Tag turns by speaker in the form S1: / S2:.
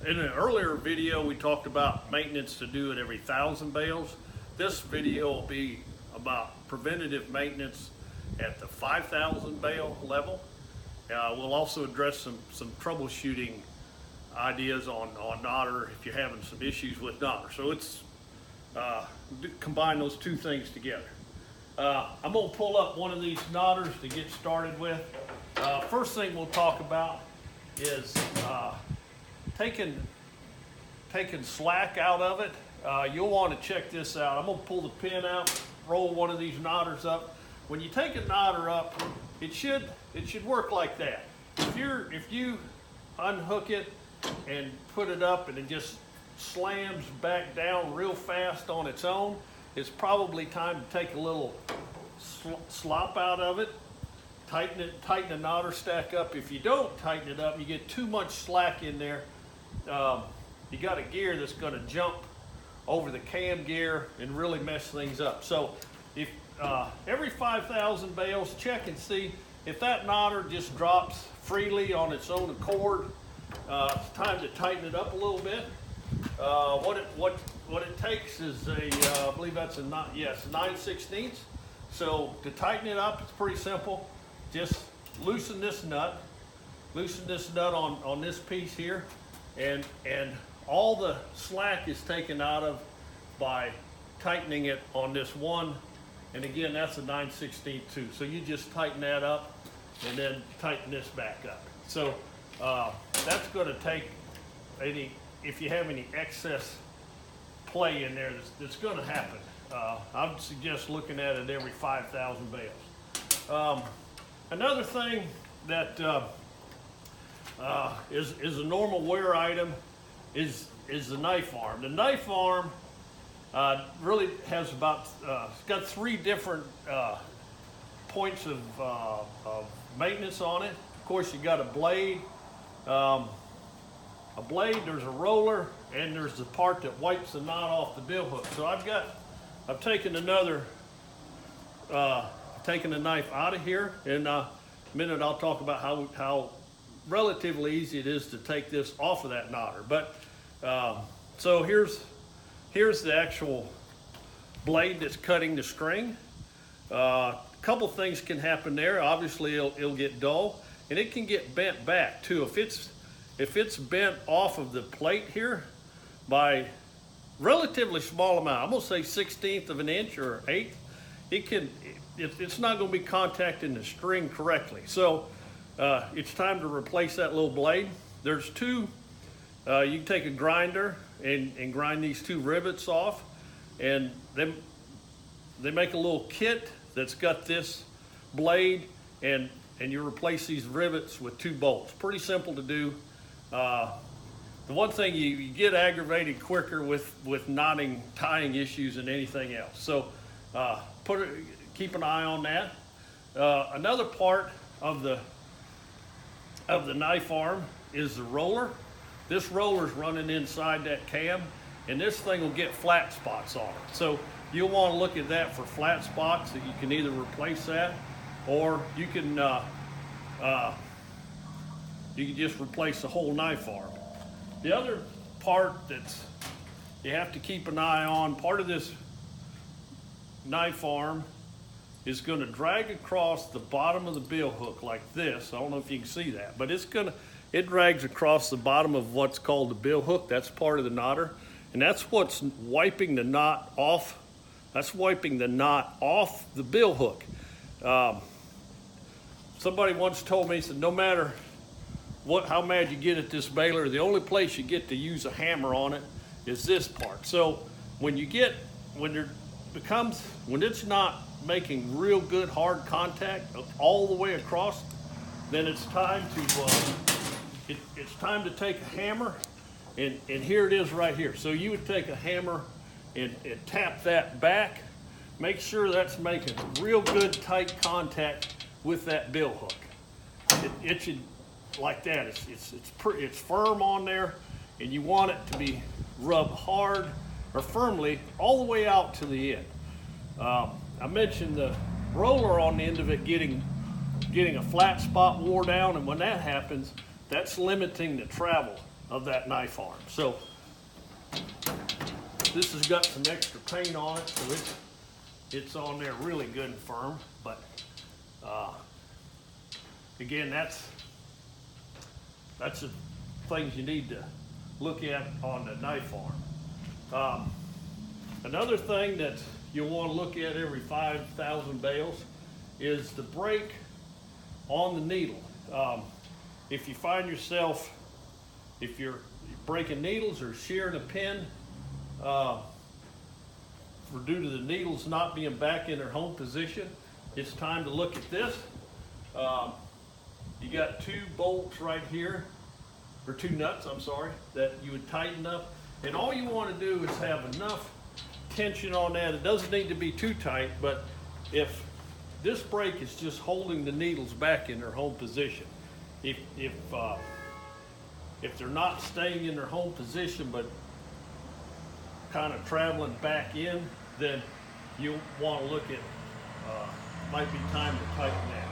S1: In an earlier video, we talked about maintenance to do at every 1,000 bales. This video will be about preventative maintenance at the 5,000 bale level. We'll also address some troubleshooting ideas on nodder if you're having some issues with nodder. So it's combine those two things together. I'm going to pull up one of these nodders to get started with. First thing we'll talk about is taking slack out of it. You'll want to check this out. I'm going to pull the pin out, roll one of these nodders up. When you take a nodder up, it should work like that. If you unhook it and put it up and it just slams back down real fast on its own, it's probably time to take a little slop out of it. Tighten the nodder stack up. If you don't tighten it up, you get too much slack in there. You got a gear that's going to jump over the cam gear and really mess things up. So if every 5,000 bales, check and see if that nodder just drops freely on its own accord. It's time to tighten it up a little bit. What it takes is I believe that's a 9/16. So to tighten it up, it's pretty simple. Just loosen this nut on this piece here, and all the slack is taken out of by tightening it on this one. And again, that's a 9/16 too. So you just tighten that up and then tighten this back up. So that's going to take if you have any excess play in there, that's going to happen. I would suggest looking at it every 5,000 bales. Another thing that is a normal wear item is the knife arm. The knife arm really has it's got 3 different points of maintenance on it. Of course, you got a blade, there's a roller, and there's the part that wipes the knot off the bill hook. So I've taken taking the knife out of here. In a minute, I'll talk about how relatively easy it is to take this off of that nodder. But so here's the actual blade that's cutting the string. A couple things can happen there. Obviously, it'll get dull, and it can get bent back too. If it's bent off of the plate here by relatively small amount, I'm gonna say 1/16 of an inch or 1/8, it's not going to be contacting the string correctly. So it's time to replace that little blade. There's 2, you can take a grinder and grind these 2 rivets off, and they make a little kit that's got this blade, and you replace these rivets with 2 bolts. Pretty simple to do. The one thing you get aggravated quicker with tying issues than anything else. So keep an eye on that. Another part of the knife arm is the roller. This roller's running inside that cam, and this thing will get flat spots on it. So you'll want to look at that for flat spots. That you can either replace that, or you can just replace the whole knife arm. The other part that's you have to keep an eye on, part of this knife arm is going to drag across the bottom of the bill hook like this. I don't know if you can see that, but it drags across the bottom of what's called the bill hook. That's part of the nodder, and that's what's wiping the knot off. That's wiping the knot off the bill hook. Somebody once told me, he said, no matter how mad you get at this baler, the only place you get to use a hammer on it is this part. So when it's not making real good hard contact all the way across, then it's time to take a hammer, and here it is right here. So you would take a hammer and tap that back. Make sure that's making real good tight contact with that bill hook. It should, like that. It's firm on there, and you want it to be rubbed hard or firmly all the way out to the end. I mentioned the roller on the end of it getting a flat spot wore down, and when that happens, that's limiting the travel of that knife arm. So this has got some extra paint on it, so it's on there really good and firm. But again, that's the things you need to look at on the knife arm. Another thing that you'll want to look at every 5,000 bales is the break on the needle. If you find yourself, if you're breaking needles or shearing a pin, due to the needles not being back in their home position, it's time to look at this. You got 2 bolts right here, or 2 nuts, I'm sorry, that you would tighten up. And all you want to do is have enough tension on that. It doesn't need to be too tight, but if this brake is just holding the needles back in their home position, if they're not staying in their home position but kind of traveling back in, then you'll want to look at, might be time to tighten that.